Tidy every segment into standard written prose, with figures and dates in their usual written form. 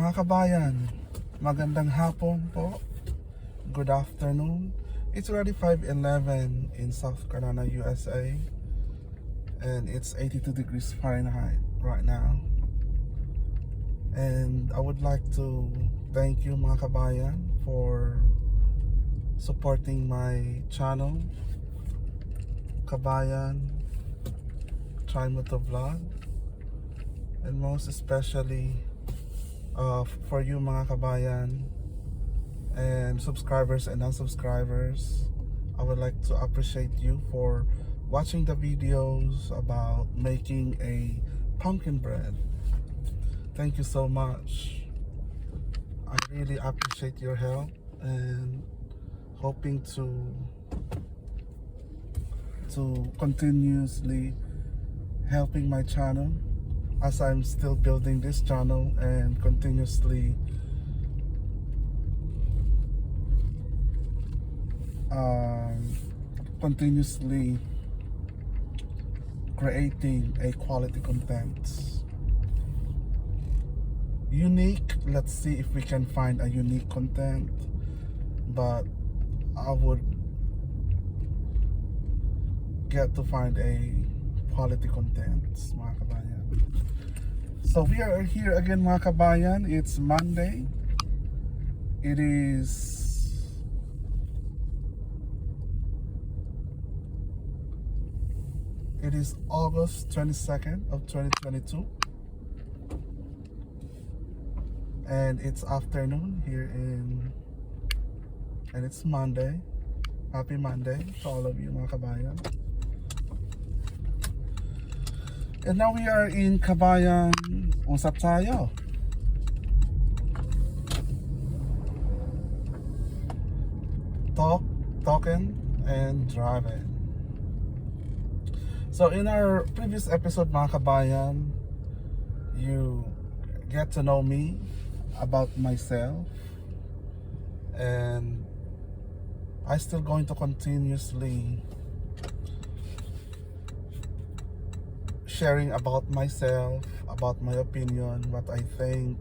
Mga kabayan, magandang hapon po. Good afternoon. It's already 5:11 in South Carolina, USA. And it's 82 degrees Fahrenheit right now. And I would like to thank you mga kabayan for supporting my channel, Kabayan Try Mo to Vlog. And most especially for you mga kabayan and subscribers and non-subscribers, I would like to appreciate you for watching the videos about making a pumpkin bread. Thank you so much. I really appreciate your help and hoping to continuously helping my channel as I'm still building this channel and continuously creating a quality content. Unique, let's see if we can find a unique content, but I would get to find a quality content mga kabayan. So we are here again mga kabayan. It's Monday. It is August 22nd of 2022. And it's afternoon here and it's Monday. Happy Monday to all of you mga kabayan. And now we are in Kabayan. Usap tayo. Talking and driving. So in our previous episode mga kabayan, you get to know me, about myself, and I still going to continuously sharing about myself, about my opinion, what I think,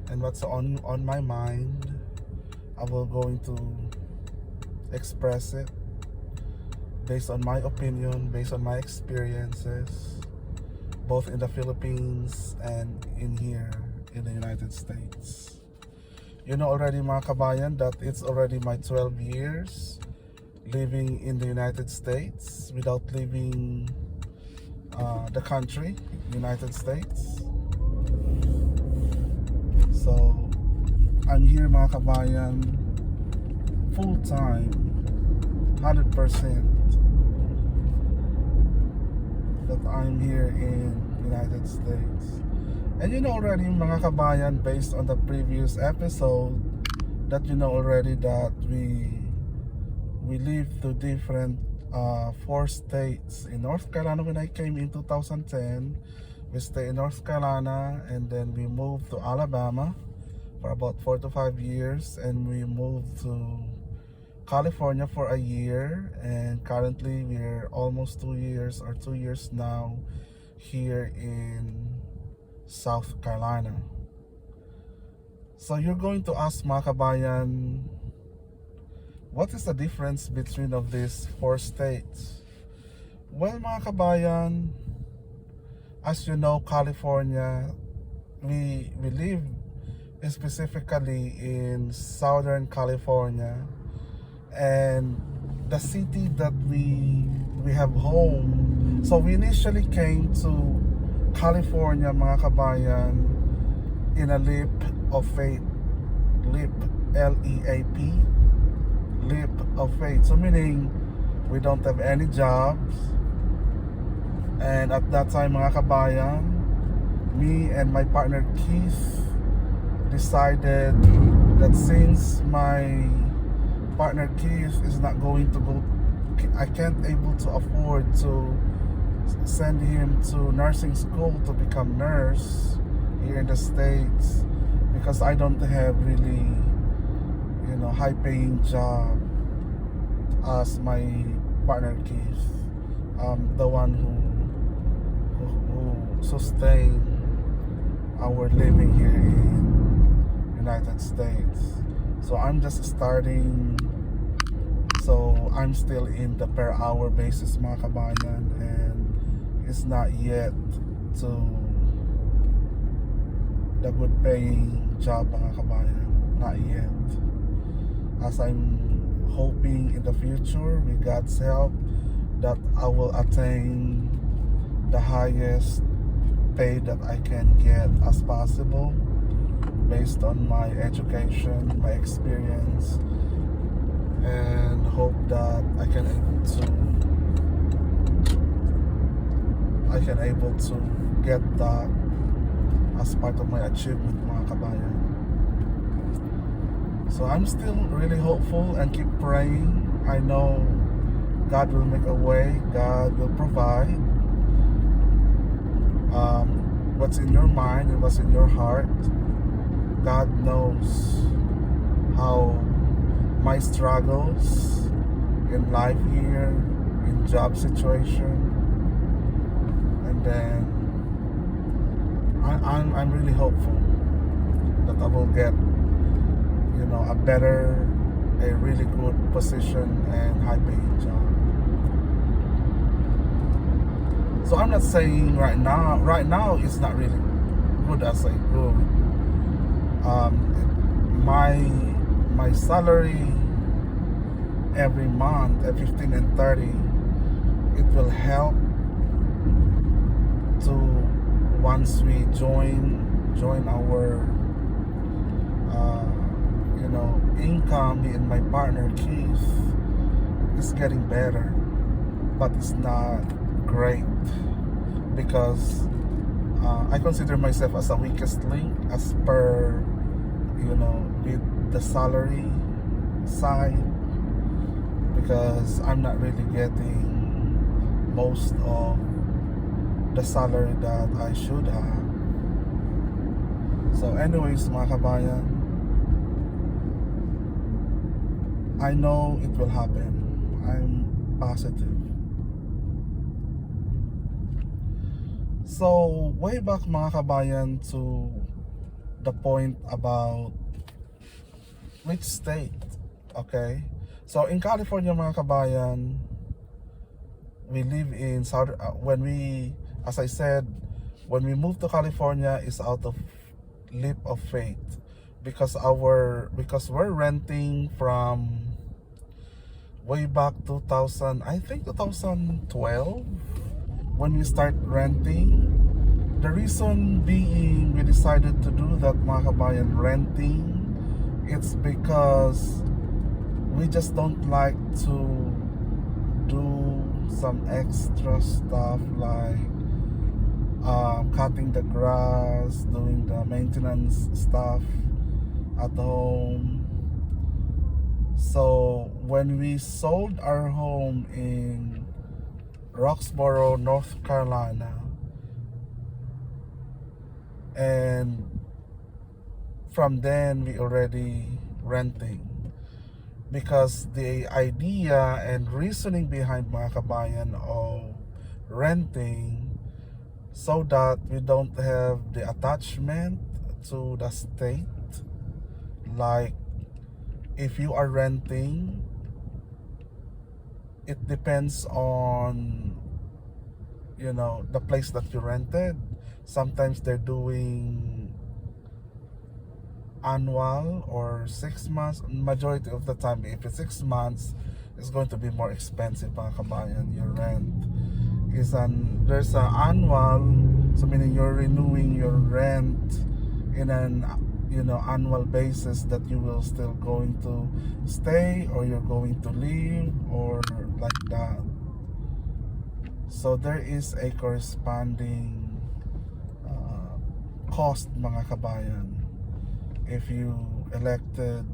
and what's on my mind. I will going to express it based on my opinion, based on my experiences, both in the Philippines and in here in the United States. You know already mga kabayan that it's already my 12 years living in the United States without leaving the country, United States. So I'm here mga kabayan full time, 100%. That I'm here in United States. And you know already mga kabayan, based on the previous episode, that you know already that we live to different 4 states. In North Carolina when I came in 2010, we stay in North Carolina, and then we moved to Alabama for about 4 to 5 years, and we moved to California for a year, and currently we're almost 2 years or 2 years now here in South Carolina. So you're going to ask mga kabayan, what is the difference between of these 4 states? Well mga kabayan, as you know, California, we live specifically in Southern California. And the city that we have home. So we initially came to California mga kabayan in a leap of faith. Leap, L-E-A-P, leap of faith. So meaning we don't have any jobs, and at that time mga kabayan, me and my partner Keith decided that since my partner Keith is not going to go, I can't able to afford to send him to nursing school to become nurse here in the States, because I don't have really, you know, high paying job as my partner Keith, the one who sustain our living here in United States. So I'm just starting. So I'm still in the per hour basis, mga kabayan, and it's not yet to the good paying job, mga kabayan. Not yet. As I'm hoping in the future, with God's help, that I will attain the highest pay that I can get as possible based on my education, my experience, and hope that I can able to get that as part of my achievement, mga kabayan. So I'm still really hopeful and keep praying. I know God will make a way, God will provide. What's in your mind and what's in your heart, God knows how my struggles in life here, in job situation, and then I'm really hopeful that I will get, you know, a really good position and high paying job. So I'm not saying right now it's not really good as I good. My salary every month at 15 and 30, it will help to, once we join our income, me and my partner Keith, is getting better, but it's not great because I consider myself as a weakest link as per, with the salary side, because I'm not really getting most of the salary that I should have. So anyways, mga kabayan, I know it will happen. I'm positive. So way back, mga kabayan, to the point about which state, okay? So in California, mga kabayan, we live in South. As I said, when we moved to California, is out of leap of faith, because we're renting from way back 2000, I think 2012, when we start renting. The reason being we decided to do that, mga kabayan, renting, it's because we just don't like to do some extra stuff like cutting the grass, doing the maintenance stuff at home. So when we sold our home in Roxborough, North Carolina, and from then we already renting, because the idea and reasoning behind, mga kabayan, of renting, so that we don't have the attachment to the state. Like, if you are renting, it depends on, the place that you rented. Sometimes they're doing annual or 6 months. Majority of the time, if it's 6 months, it's going to be more expensive, mga kabayan. Your rent there's an annual, so meaning you're renewing your rent in an annual basis, that you will still going to stay or you're going to leave, or like that. So there is a corresponding cost, mga kabayan, if you elected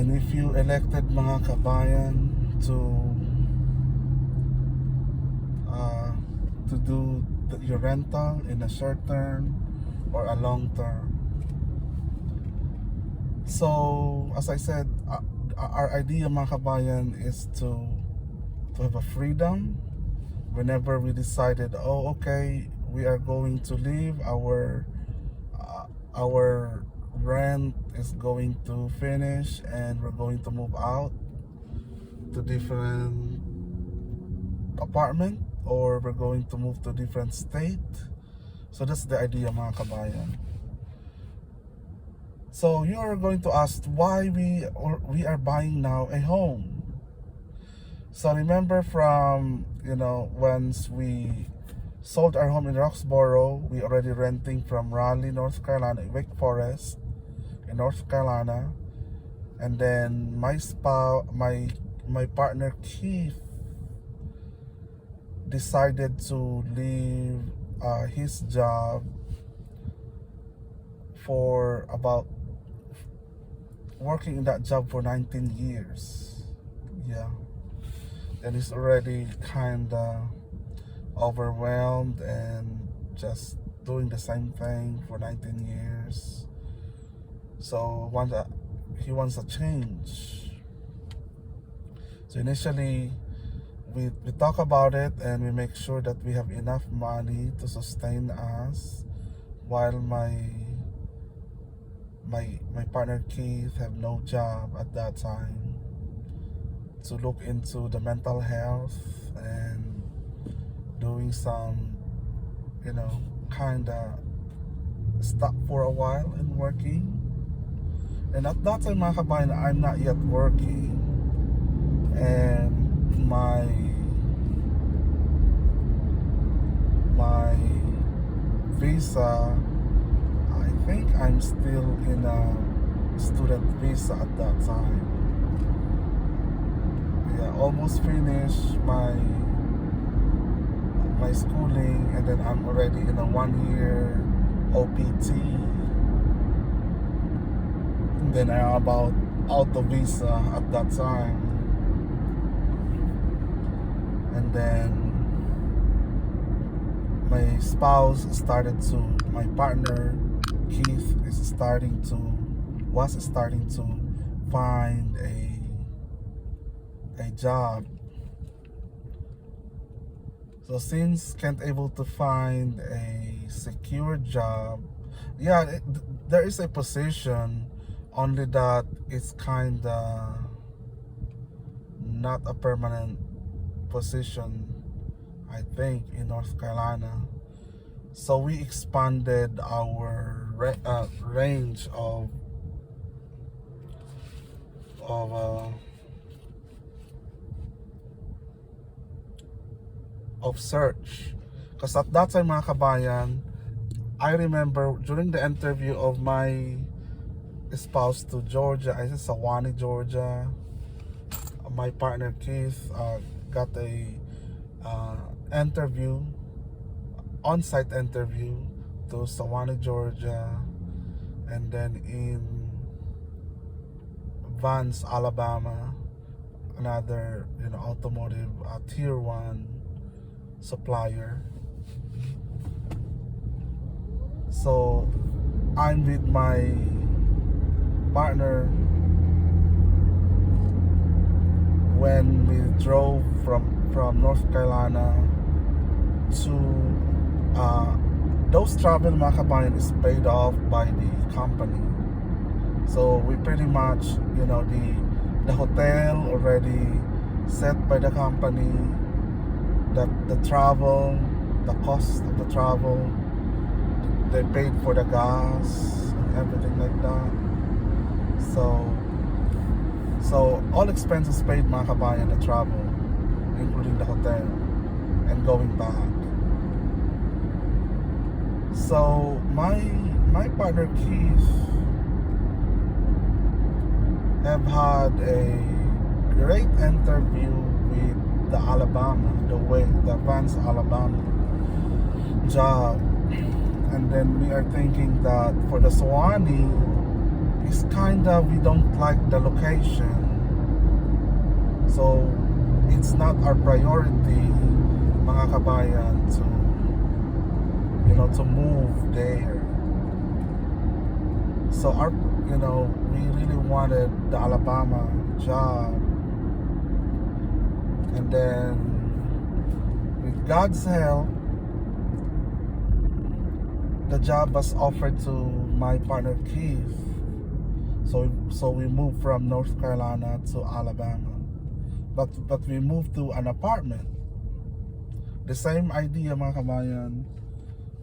And if you elected mga kabayan to do your rental in a short term or a long term. So as I said, our idea mga kabayan is to have a freedom whenever we decided, oh okay, we are going to leave, our rent is going to finish and we're going to move out to different apartment, or we're going to move to different state. So that's the idea mga kabayan. So you are going to ask why we are buying now a home. So remember from, once we sold our home in Roxborough, we already renting from Raleigh, North Carolina, Wake Forest in North Carolina. And then my partner Keith decided to leave his job for about working in that job for 19 years. Yeah. And he's already kinda overwhelmed and just doing the same thing for 19 years. So he wants a change. So initially we talk about it and we make sure that we have enough money to sustain us while my partner Keith have no job at that time, to look into the mental health and doing some, kinda stop for a while and working. And at that time mga kabayan, I'm not yet working, and my visa, I think I'm still in a student visa at that time. Yeah, almost finished my schooling, and then I'm already in a 1-year OPT. And then I'm about out of visa at that time. And then my spouse my partner Keith was starting to find a job. So since can't able to find a secure job, there is a position, only that it's kinda not a permanent position, I think, in North Carolina. So we expanded our range of search. Because at that time mga kabayan, I remember during the interview of my spouse to Georgia, I said Sewanee, Georgia, my partner Keith got a on-site interview to Sewanee, Georgia, and then in Vance, Alabama, another automotive tier 1 supplier. So I'm with my partner when we drove from North Carolina to those travel mga kabayan is paid off by the company. So we pretty much, the hotel already set by the company, that the travel, the cost of the travel, they paid for the gas and everything like that. So all expenses paid mga kabayan, the travel, including the hotel and going back. So my partner Keith have had a great interview with the Vance, Alabama job. And then we are thinking that for the Sewanee it's kinda, we don't like the location, so it's not our priority, mga kabayan, to to move there. So we really wanted the Alabama job, and then with God's help, the job was offered to my partner Keith. So we moved from North Carolina to Alabama, but we moved to an apartment. The same idea, mga kabayan,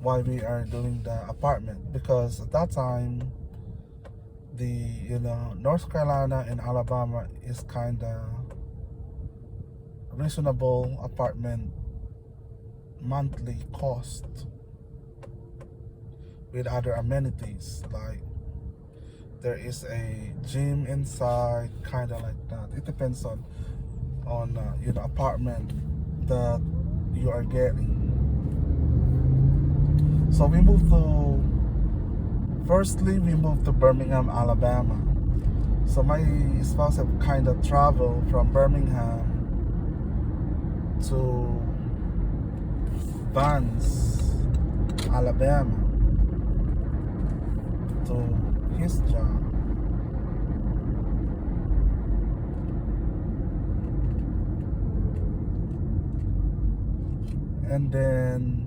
why we are doing the apartment, because at that time the North Carolina and Alabama is kinda reasonable apartment monthly cost with other amenities, like there is a gym inside, kind of like that. It depends on apartment that you are getting. So we moved to Birmingham, Alabama. So my spouse have kind of traveled from Birmingham to Vance, Alabama, to his job. And then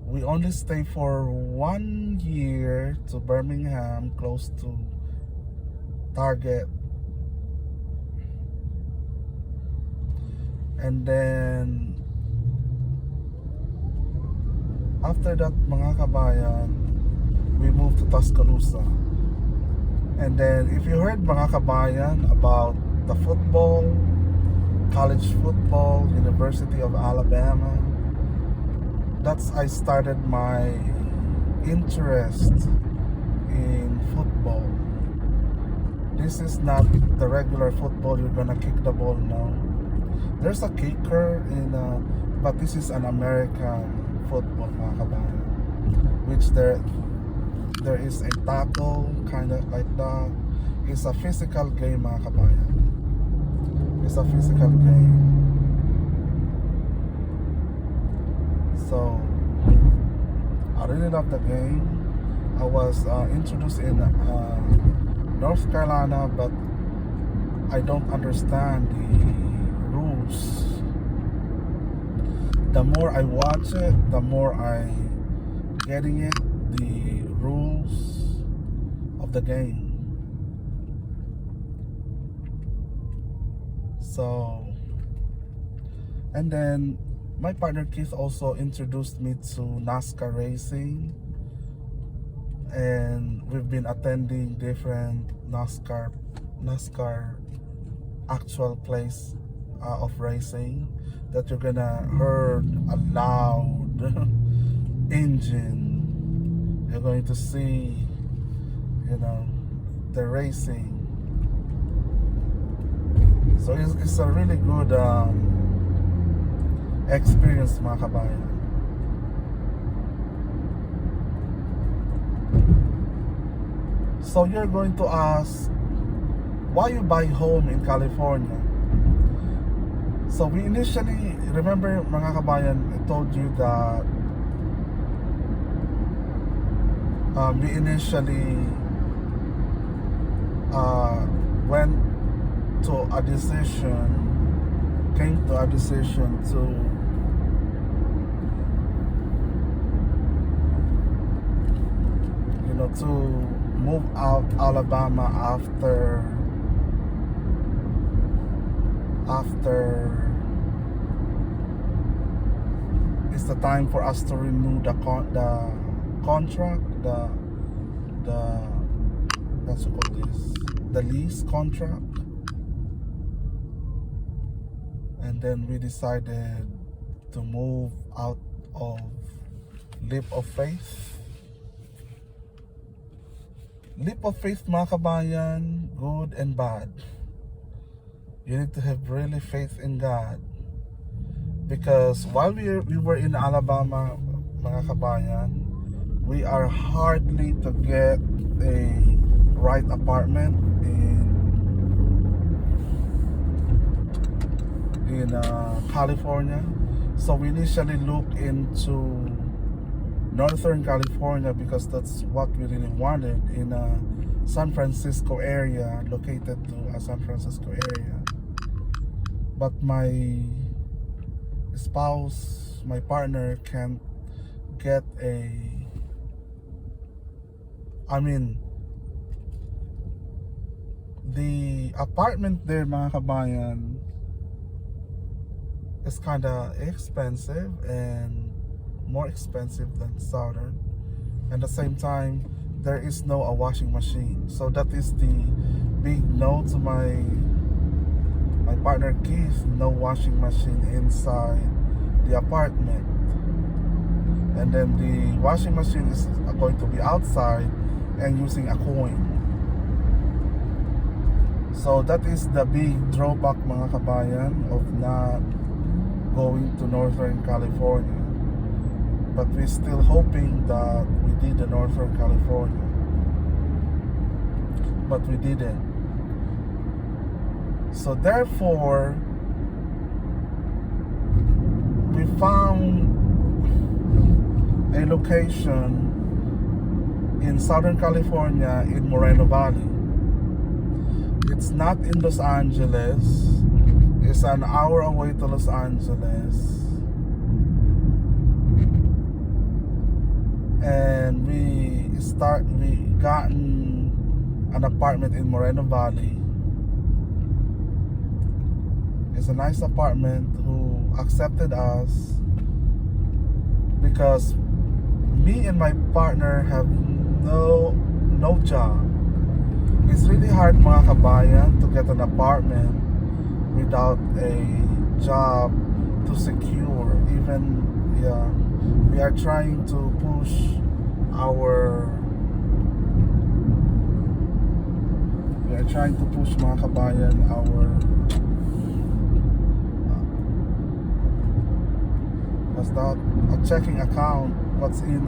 we only stay for 1 year to Birmingham, close to Target. And then after that, mga kabayan, we moved to Tuscaloosa. And then if you heard, mga kabayan, about the football, college football, University of Alabama, I started my interest in football. This is not the regular football, you're gonna kick the ball, no. There's a kicker but this is an American football, mga kabayan, which there is a tackle, kind of like that. It's a physical game, mga kabayan. It's a physical game. So I really love the game. I was introduced in North Carolina, but I don't understand the rules. The more I watch it, the more I getting it, the rules of the game. So, and then my partner Keith also introduced me to NASCAR racing, and we've been attending different NASCAR actual place of racing, that you're gonna heard a loud engine. You're going to see the racing. So it's a really good experience, mga kabayan. So you're going to ask, why you buy home in California? So we initially, remember, mga kabayan, I told you that we initially came to a decision to move out Alabama after it's the time for us to renew the contract, what's it called, the lease contract. And then we decided to move out of Leap of Faith. Leap of Faith, mga kabayan, good and bad. You need to have really faith in God, because while we were in Alabama, mga kabayan, We are hardly to get a right apartment in California. So we initially looked into Northern California because that's what we really wanted in a San Francisco area, located to a San Francisco area. But my spouse, my partner, can't get the apartment there, mga kabayan, is kind of expensive and more expensive than Southern. And at the same time, there is no a washing machine. So that is the big no to my partner Keith. No washing machine inside the apartment. And then the washing machine is going to be outside and using a coin. So that is the big drawback, mga kabayan, of not going to Northern California. But we're still hoping that we did the Northern California. But we didn't. So therefore, we found a location in Southern California in Moreno Valley. It's not in Los Angeles. It's an hour away to Los Angeles. And we gotten an apartment in Moreno Valley. It's a nice apartment who accepted us because me and my partner have no job. It's really hard, mga kabayan, to get an apartment without a job to secure. Even, we are trying to push mga kabayan, our what's that? A checking account. What's in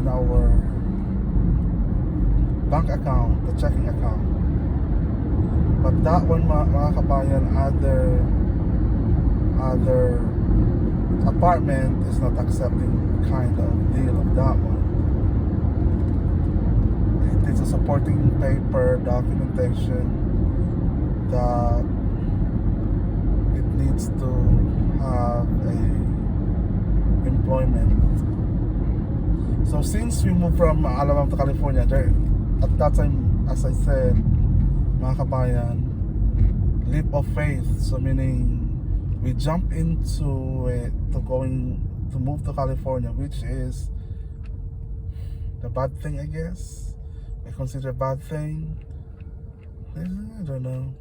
our bank account, the checking account. But that one, mga kabayan, other apartment is not accepting kind of deal of that one. It is a supporting paper documentation that it needs to have a employment. So since we moved from Alabama to California, there at that time, as I said, mga kabayan, leap of faith. So meaning we jump into it to move to California, which is the bad thing, I guess. I consider a bad thing. I don't know,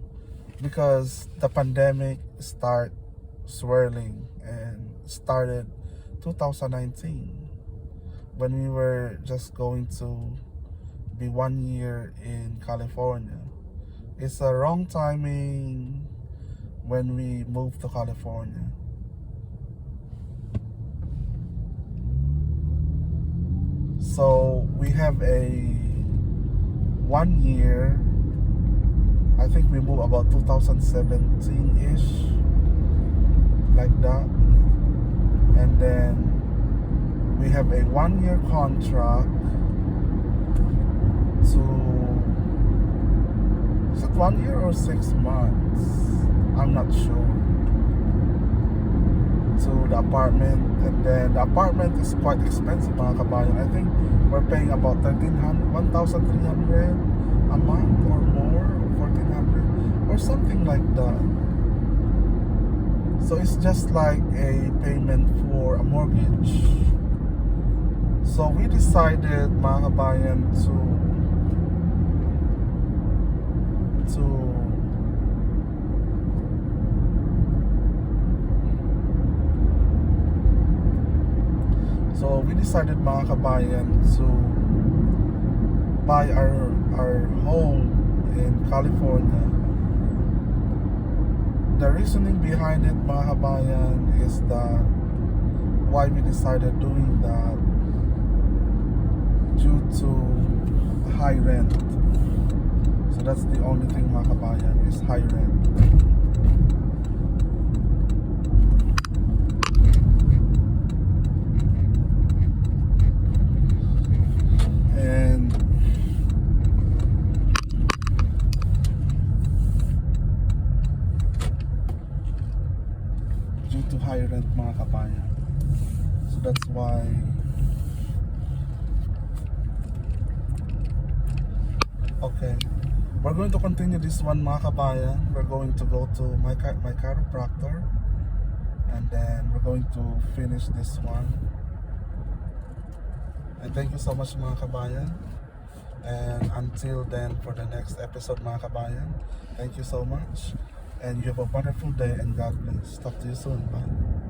because the pandemic started swirling and started 2019 when we were just going to be 1 year in California. It's a wrong timing when we moved to California. So we have a 1 year. I think we moved about 2017-ish, like that. And then we have a 1 year contract to, is it 1 year or 6 months? I'm not sure. To the apartment, and then the apartment is quite expensive, mga kabayan. I think we're paying about 1,300 a month or more, or 1,400 or something like that. So it's just like a payment for a mortgage. So we decided, mga kabayan, So we decided, mga kabayan, to buy our home in California. The reasoning behind it, mga kabayan, is that why we decided doing that, due to high rent. So that's the only thing, mga kabayan, is high rent. And due to high rent, mga kabayan, so that's why okay, we're going to continue this one, mga kabayan. We're going to go to my chiropractor, and then we're going to finish this one. And thank you so much, mga kabayan. And until then, for the next episode, mga kabayan, thank you so much. And you have a wonderful day, and God bless. Talk to you soon. Bye.